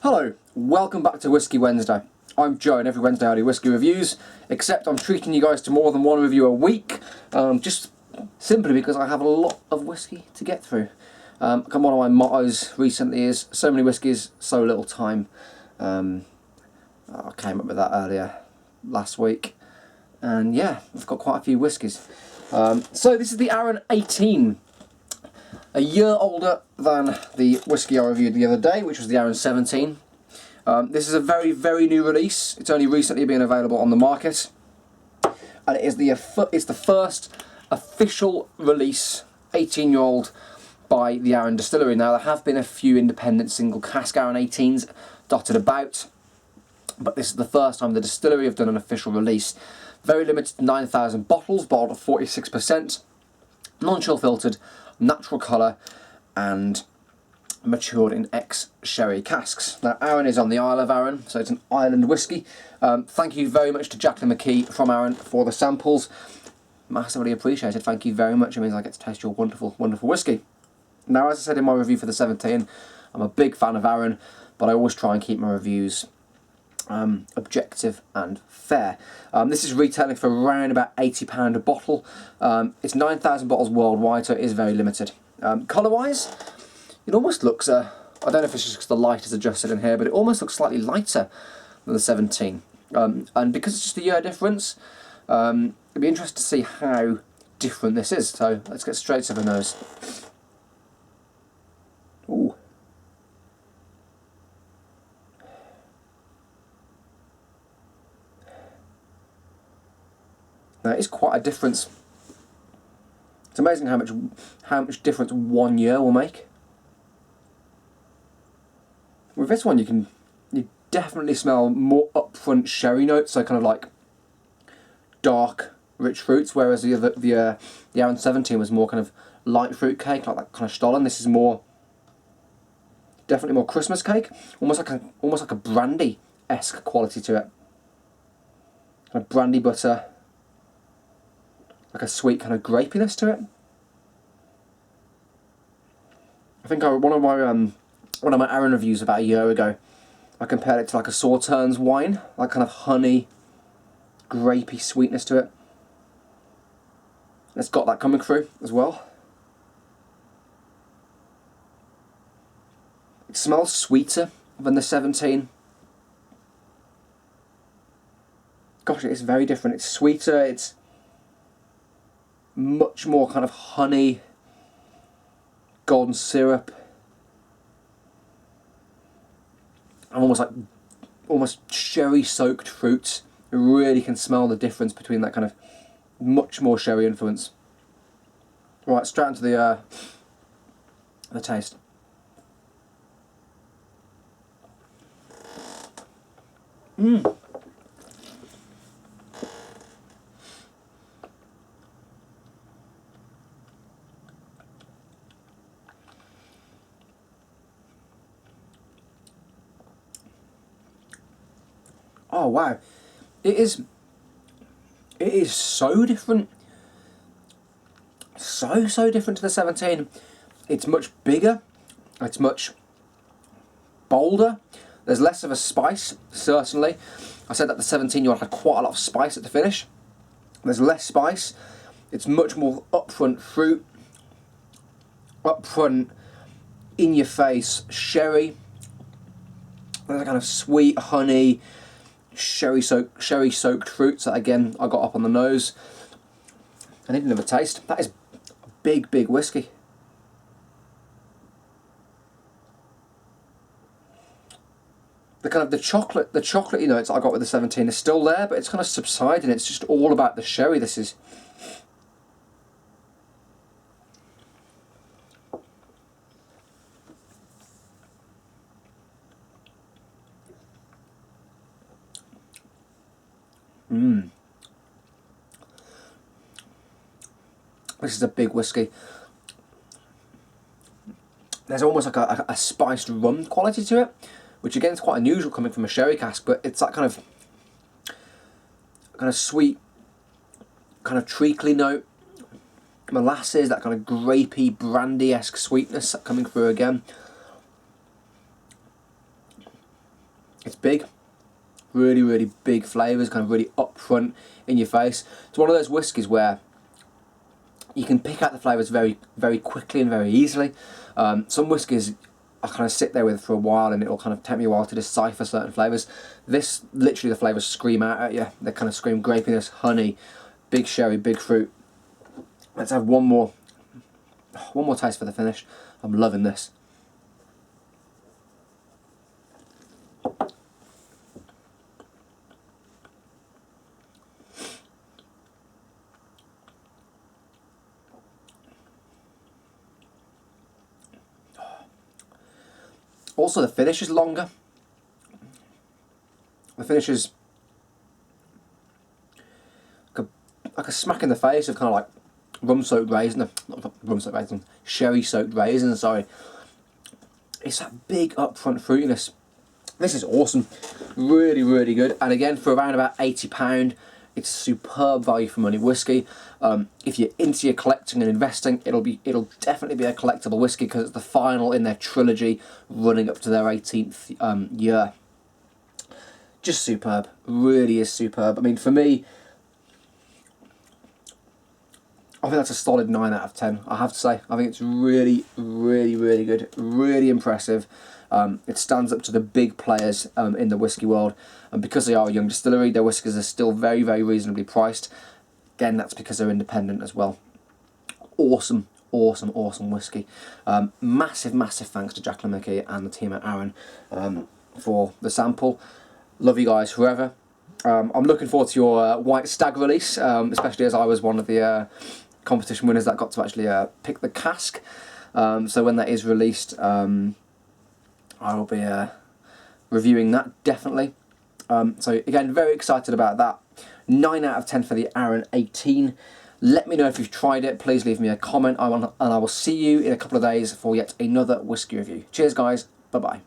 Hello, welcome back to Whiskey Wednesday. I'm Joe and every Wednesday I do whiskey reviews, except I'm treating you guys to more than one review a week, just simply because I have a lot of whiskey to get through. One of my mottos recently is, so many whiskies, so little time. I came up with that earlier last week, and yeah, I've got quite a few whiskies. So this is the Arran 18. A year older than the whiskey I reviewed the other day, which was the Arran 17. This is a very, very new release. It's only recently been available on the market. And it's the first official release, 18-year-old, by the Arran distillery. Now, there have been a few independent single cask Arran 18s dotted about, but this is the first time the distillery have done an official release. Very limited to 9,000 bottles, bottled at 46%, non-chill filtered, natural colour, and matured in ex-sherry casks. Now, Arran is on the Isle of Arran, so it's an island whiskey. Thank you very much to Jacqueline McKee from Arran for the samples. Massively appreciated. Thank you very much. It means I get to taste your wonderful, wonderful whiskey. Now, as I said in my review for the 17, I'm a big fan of Arran, but I always try and keep my reviews objective and fair. This is retailing for around about £80 a bottle. It's 9,000 bottles worldwide, so it is very limited. Colour-wise, it almost looks, I don't know if it's just because the light is adjusted in here, but it almost looks slightly lighter than the 17. And because it's just a year difference, it'd be interesting to see how different this is. So let's get straight to the nose. Ooh. Now, it is quite a difference. It's amazing how much difference 1 year will make. With this one, you definitely smell more upfront sherry notes, so kind of like dark, rich fruits, whereas the Arran 17 was more kind of light fruit cake, like that kind of Stollen. This is definitely more Christmas cake, almost like a brandy-esque quality to it. Kind of brandy butter. Like a sweet kind of grapiness to it. I think one of my Arran reviews about a year ago, I compared it to like a Sauternes wine, like kind of honey, grapey sweetness to it. It's got that coming through as well. It smells sweeter than the 17. Gosh, it is very different. It's sweeter. It's much more kind of honey, golden syrup, and almost sherry soaked fruits. You really can smell the difference between that kind of much more sherry influence. Right, straight into the taste. Oh wow, it is so different, so different to the 17. It's much bigger, it's much bolder, there's less of a spice, certainly. I said that the 17 had quite a lot of spice at the finish. There's less spice, it's much more upfront fruit, upfront, in your face sherry. There's a kind of sweet honey, sherry soaked fruits that again I got up on the nose. I need another taste. That is big whiskey. The kind of the chocolatey notes I got with the 17 is still there, but it's kind of subsiding. It's just all about the sherry. This is. This is a big whiskey. There's almost like a spiced rum quality to it, which again is quite unusual coming from a sherry cask, but it's that kind of sweet, kind of treacly note. Molasses, that kind of grapey, brandy-esque sweetness coming through again. It's big, really, really big flavours, kind of really upfront in your face. It's one of those whiskies where you can pick out the flavours very, very quickly and very easily. Some whiskies I kind of sit there with for a while and it'll kind of take me a while to decipher certain flavours. This, literally the flavours scream out at you. They kind of scream grapiness, honey, big sherry, big fruit. Let's have one more taste for the finish. I'm loving this. Also, the finish is longer. The finish is like a smack in the face of kind of like rum-soaked raisin, not rum-soaked raisin, sherry-soaked raisin, sorry. It's that big upfront fruitiness. This is awesome. Really, really good. And again, for around about £80, it's superb value for money whiskey. If you're into your collecting and investing, it'll definitely be a collectible whiskey because it's the final in their trilogy running up to their 18th year. Just superb. Really is superb. I mean, for me, I think that's a solid 9 out of 10, I have to say. I think it's really, really, really good. Really impressive. It stands up to the big players in the whiskey world. And because they are a young distillery, their whiskies are still very, very reasonably priced. Again, that's because they're independent as well. Awesome, awesome, awesome whiskey. Massive, massive thanks to Jacqueline McKee and the team at Arran for the sample. Love you guys forever. I'm looking forward to your White Stag release, especially as I was one of the competition winners that got to actually pick the cask. So when that is released, I will be reviewing that, definitely. So again, very excited about that. 9 out of 10 for the Arran 18. Let me know if you've tried it. Please leave me a comment, and I will see you in a couple of days for yet another whiskey review. Cheers guys, bye bye.